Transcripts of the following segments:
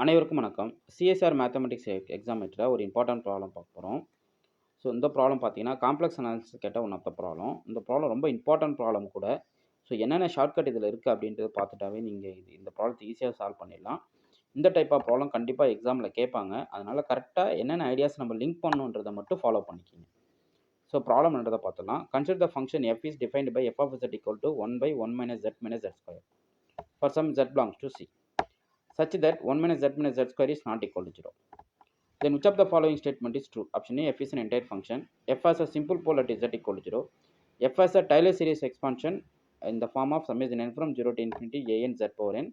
அனைவருக்கும் வணக்கம். CSR mathematics எக்ஸாமேட்டரில் ஒரு இம்பார்ட்டன்ட் ப்ராப்ளம் பார்க்க போகிறோம். ஸோ இந்த ப்ராப்ளம் பார்த்தீங்கன்னா காம்ப்ளெக்ஸ் அனாலிசிஸ் கேட்ட ஒன் ஆஃப் த ப்ராப்ளம். இந்த ப்ராப்ளம் ரொம்ப இம்பார்ட்டன்ட் ப்ராப்ளம் கூட. ஸோ என்னென்ன ஷார்ட்கட் இதில் இருக்குது அப்படின்றத பார்த்துட்டாவே நீங்கள் இந்த ப்ராப்ளத்தை ஈஸியாக சால்வ் பண்ணிடலாம். இந்த டைப் ஆஃப் ப்ராப்ளம் கண்டிப்பாக எக்ஸாமில் கேட்பாங்க. அதனால் கரெக்டாக என்னென்ன ஐடியாஸ் நம்ம லிங்க் பண்ணணுன்றதை மட்டும் ஃபாலோ பண்ணிக்கிங்க. ஸோ ப்ராப்ளம் என்றதை பார்த்துலாம். Consider the function f is defined by f of z equal to 1 by 1 minus z minus z square for some z belongs to C such that 1 minus z minus z square is not equal to 0. Then which of the following statement is true? Option A, f is an entire function. F has a simple pole at z equal to 0. F has a Taylor series expansion in the form of summation n from 0 to infinity a n z power n.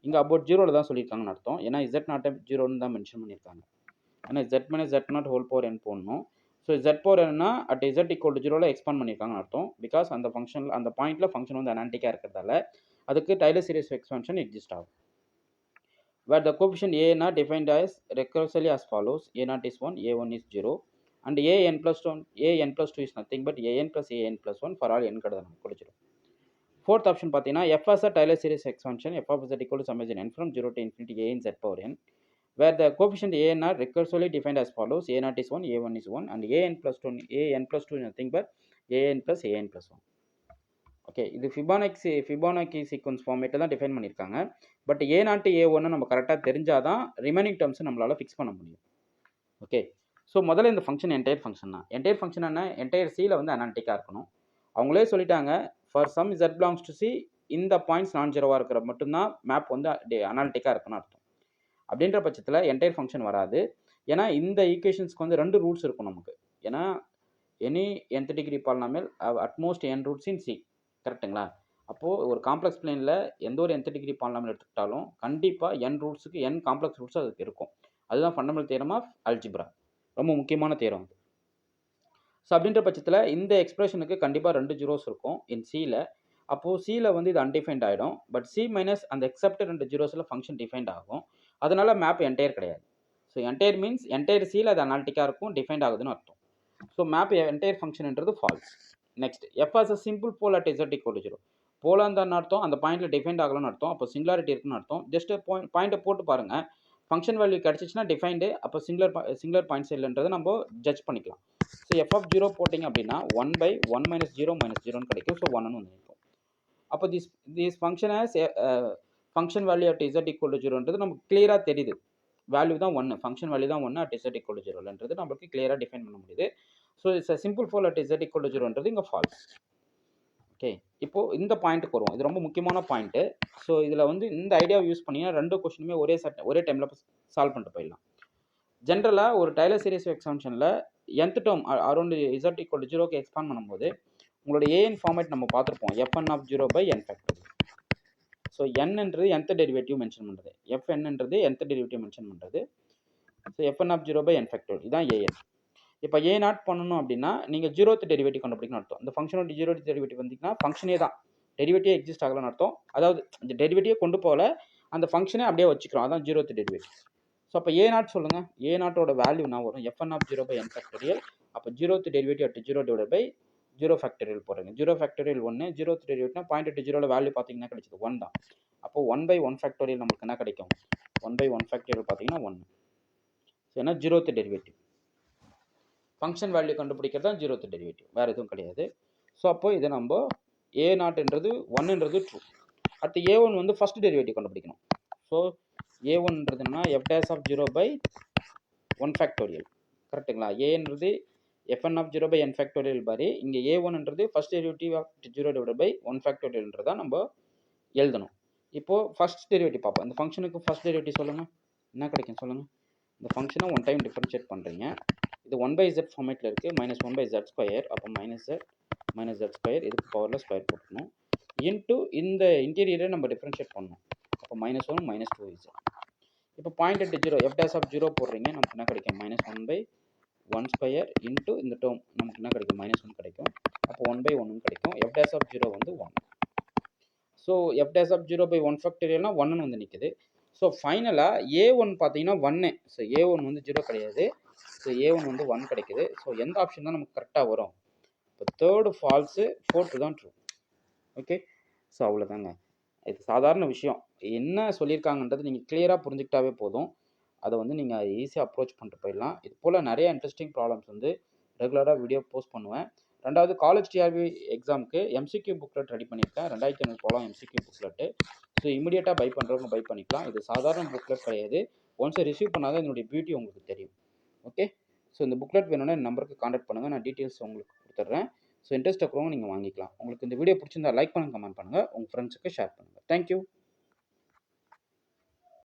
இங்கே about ஜீரோவில் தான் சொல்லியிருக்காங்கன்னு அர்த்தம். ஏன்னா z not ஜீரோன்னு தான் mention பண்ணியிருக்காங்க. ஏன்னா z minus z nought whole power n போடணும். ஸோ z பவர் என்ன அட் z equal to 0ல எக்ஸ்பாண்ட் பண்ணியிருக்காங்கன்னு அர்த்தம். பிகாஸ் அந்த ஃபங்க்ஷன் அந்த பாயிண்ட்டில் ஃபங்க்ஷன் வந்து அனாலிட்டிக்காக இருக்கிறதால அதுக்கு டைலர் சீரிஸ் எக்ஸ்பான்ஷன் எக்ஸிஸ்ட் ஆகும். Where the coefficient a n are defined as recursively as follows: a naught is 1, a1 is 0, and a n plus 2 is nothing but a n plus 1 for all n greater than equal to 0. Fourth option பார்த்தீங்கன்னா f as a Taylor series expansion f of z equal to summation n from 0 to infinity a n z power n, where the coefficient a n are recursively defined as follows: a naught is 1, a1 is 1, and a n plus 2 is nothing but a n plus 1. Okay, இது Fibonacci sequence ஃபார்மேட்டில் தான் define பண்ணியிருக்காங்க. But ஏ நாட்டு ஏ ஒன்று நம்ம கரெக்டாக தெரிஞ்சால் தான் ரிமைனிங் டேர்ம்ஸ் நம்மளால் ஃபிக்ஸ் பண்ண முடியும். ஓகே, ஸோ முதல்ல இந்த ஃபங்க்ஷன் என்டையர் ஃபங்க்ஷன் தான். என்டையர் ஃபங்க்ஷன் என்ன? என்டையர் சியில் வந்து அனாலிட்டிக்காக இருக்கணும். அவங்களே சொல்லிட்டாங்க for some z belongs to C இந்த பாயிண்ட்ஸ் நான் ஜீரோவாக இருக்கிற மட்டும்தான் மேப் வந்து அனாலிட்டிக்காக இருக்குன்னு அர்த்தம். அப்படின்ற பட்சத்தில் என்டையர் ஃபங்க்ஷன் வராது. ஏன்னா இந்த ஈக்குவேஷன்ஸ்க்கு வந்து 2 ரூட்ஸ் இருக்கும் நமக்கு. ஏன்னா any nth degree polynomial at most n roots in C, கரெக்டுங்களா? அப்போது ஒரு காம்ப்ளெக்ஸ் பிளேனில் எந்த ஒரு nth டிகிரி பாலினாமியல் எடுத்துக்கிட்டாலும் கண்டிப்பாக n ரூட்ஸுக்கு n காம்ப்ளெக்ஸ் ரூட்ஸ் அதுக்கு இருக்கும். அதுதான் ஃபண்டமெண்டல் தியரம் ஆஃப் அல்ஜிப்ரா, ரொம்ப முக்கியமான தியரம் அது. ஸோ அப்படின்ற பட்சத்தில் இந்த எக்ஸ்பிரஷனுக்கு கண்டிப்பாக 2 ஜீரோஸ் இருக்கும் இன் சியில். அப்போது சியில் வந்து இது அன்டிஃபைன்ட் ஆகிடும். பட் சி மைனஸ் அந்த எக்ஸப்ட் 2 ஜீரோஸில் ஃபங்க்ஷன் டிஃபைன்ட் ஆகும். அதனால் மேப் என்டையர் கிடையாது. ஸோ என்டையர் மீன்ஸ் என்டையர் சியில் அது அனாலிட்டிக்காக இருக்கும், டிஃபைன்ட் ஆகுதுன்னு அர்த்தம். ஸோ மேப் என்டையர் ஃபங்க்ஷன்ன்றது false. Next, F has a simple pole at z equal to 0. போலாக இருந்தான்னு அர்த்தம் அந்த பாயிண்ட்டில் டிஃபைன்ட் ஆகலன்னு அர்த்தம். அப்போ சிங்குலாரிட்டி இருக்குன்னு அர்த்தம். ஜஸ்ட் பாயிண்ட்டை போட்டு பாருங்கள், ஃபங்க்ஷன் வேல்யூ கிடச்சிச்சின்னா டிஃபைன்டு, அப்போ சிங்குலர் பாயிண்ட்ஸ் இல்லைன்றதை நம்ம ஜட்ஜ் பண்ணிக்கலாம். ஸோ எஃப் ஆஃப் 0 போட்டிங்க அப்படின்னா 1 by 1 minus 0 minus 0ன்னு கிடைக்கும். ஸோ 1ன்னு வந்து நிற்கும். அப்போ this function as function value at z equal to 0ன்றது நமக்கு கிளியராக தெரியுது. வேல்யூ தான் 1, ஃபங்க்ஷன் வேல்யூ தான் 1 அட் z equal to 0ன்றது நம்மளுக்கு கிளியராக டிஃபைன் பண்ண முடியுது. So it's a simple pole at z equal to 0ன்றது இங்கே ஃபால்ஸ். ஓகே, இப்போது இந்த பாயிண்ட்டுக்கு வருவோம். இது ரொம்ப முக்கியமான பாயிண்ட்டு. ஸோ இதில் வந்து இந்த ஐடியாவை யூஸ் பண்ணிங்கன்னா 2 கொஸ்டினுமே ஒரே டைமில் சால்வ் பண்ணிட்டு போயிடலாம். ஜென்ரலாக ஒரு டைலர் சீரிஸ் எக்ஸ்பான்ஷனில் nth term around z equal to 0க்கு எக்ஸ்பாண்ட் பண்ணும்போது உங்களோட ஏஎன் ஃபார்மேட் நம்ம பார்த்துருப்போம், fn of 0 by n factorial. So nன்றது nth டெரிவேட்டிவ் மென்ஷன் பண்ணுறது, fnன்றது nth டெரிவேட்டிவ் மென்ஷன் பண்ணுறது. So fn of 0 by n factorial இதான் an. இப்போ ஏ நாட் பண்ணணும் அப்படின்னா நீங்கள் 0th டெரிவேட்டிவ் கண்டுபிடிக்கணும்னு அர்த்தம். இந்த ஃபங்க்ஷனோட 0th டெரிவேட்டிவ் வந்தீங்கன்னா ஃபங்க்ஷனே தான், டெரிவேட்டிவ் எக்ஸிஸ்ட் ஆகலன்னு அர்த்தம். அதாவது இந்த டெரிவேட்டிவ் கொண்டு போகல, அந்த ஃபங்க்ஷனே அப்படியே வச்சுக்கிறோம், அதான் 0th டெரிவேட்டிவ். ஸோ அப்போ ஏ நாட் சொல்லுங்கள், ஏ நாட்டோட வேல்யூ நான் வரும் fn of 0 by n factorial. அப்போ 0th derivative at 0 divide by 0 factorial போடுறீங்க. 0 ஃபேக்டோரியல் 1, 0th டெரிவேட்டிவ்னா பாயிண்ட் அட் 0ல வேல்யூ பார்த்தீங்கன்னா கிடைச்சது 1 தான். அப்போ 1 by 1 ஃபேக்டோரியல் நமக்கு என்ன கிடைக்கும்? 1 by 1 ஃபேக்டோரியல் பார்த்தீங்கன்னா 1. ஸோ ஏன்னா 0th டெரிவேட்டிவ் ஃபங்க்ஷன் வேல்யூ கண்டுபிடிக்கிறது தான் 0th டெரிவேட்டிவ், வேறு எதுவும் கிடையாது. ஸோ அப்போ இதை நம்ம ஏ நாட்ன்றது 1ன்றது ட்ரூ. அடுத்து a1 வந்து ஃபஸ்ட் டெரிவேட்டிவ் கண்டுபிடிக்கணும். ஸோ a1ன்றதுன்னா f dash of 0 by 1 factorial, கரெக்டுங்களா? ஏன்றது fn of 0 by n factorial பாரு, இங்கே a1ன்றது first derivative of 0 divide by 1 ஃபேக்டோரியல்ன்றதான் நம்ம எழுதணும். இப்போது ஃபஸ்ட் டெரிவேட்டிவ் பார்ப்போம். இந்த ஃபங்க்ஷனுக்கு ஃபஸ்ட் டெரிவேட்டிவ் சொல்லுங்கள், என்ன கிடைக்கும் சொல்லுங்கள்? இந்த ஃபங்க்ஷனை 1 டைம் டிஃபரன்ஷியேட் பண்ணுறீங்க. இது 1 by z ஃபார்மேட்டில் இருக்குது, -1 by z ஸ்கொயர். அப்போ மைனஸ் z ஸ்கொயர், இதுக்கு பவரில் ஸ்கொயர் போட்டுக்கணும். இன்ட்டு இந்த இன்டீரியரை நம்ம டிஃபரன்ஷியேட் பண்ணணும். அப்போ -1 -2z. இப்போ point at 0 f dash of 0 போடுறீங்க, நமக்கு என்ன கிடைக்கும்? -1 by 1 ஸ்கொயர் இன்ட்டு இந்த டேர்ம் நமக்கு என்ன கிடைக்கும்? -1 கிடைக்கும். அப்போ 1 by 1 கிடைக்கும். f dash of 0 வந்து 1. So f dash of 0 by 1 ஃபேக்டோரியல்னா 1ன்னு வந்து நிற்குது. ஸோ ஃபைனலாக a1 பார்த்தீங்கன்னா 1. ஸோ a1 வந்து 0 கிடையாது. ஸோ a1 வந்து 1 கிடைக்குது. ஸோ எந்த ஆப்ஷன் தான் நமக்கு கரெக்டாக வரும்? இப்போ தேர்டு ஃபால்ஸு, ஃபோர்த்து தான் ட்ரூ. ஓகே, ஸோ அவ்வளோதாங்க. இது சாதாரண விஷயம். என்ன சொல்லியிருக்காங்கன்றது நீங்கள் கிளியராக புரிஞ்சுக்கிட்டாவே போதும். அதை வந்து நீங்கள் ஈஸியாக அப்ரோச் பண்ணிட்டு போயிடலாம். இது போல் நிறைய இன்ட்ரெஸ்டிங் ப்ராப்ளம்ஸ் வந்து ரெகுலராக வீடியோ போஸ்ட் பண்ணுவேன். ரெண்டாவது காலேஜ் டிஆர்பி எக்ஸாமுக்கு எம்சிக்யூ புக்லெட் ரெடி பண்ணியிருக்கேன். 2500 ப்ராப்ளம் எம்சிக்யூ புக்லெட்டு. ஸோ இமிடியேட்டாக பை பண்ணுறவங்க பை பண்ணிக்கலாம். இது சாதாரண புக்லெட் கிடையாது. ஒன்ஸ் ரிசீவ் பண்ணாதான் இதனுடைய பியூட்டி உங்களுக்கு தெரியும். ஓகே. ஸோ இந்த புக்லெட் வேணும்னா இந்த நம்பருக்கு காண்டாக்ட் பண்ணுங்கள். நான் டீட்டெயில்ஸ் உங்களுக்கு கொடுத்துட்றேன். ஸோ இன்ட்ரெஸ்ட் இருக்கிறவங்க நீங்கள் வாங்கிக்கலாம். உங்களுக்கு இந்த வீடியோ பிடிச்சிருந்தா லைக் பண்ணுங்கள், கமெண்ட் பண்ணுங்கள், உங்கள் ஃப்ரெண்ட்ஸுக்கு ஷேர் பண்ணுங்கள். தேங்க்யூ.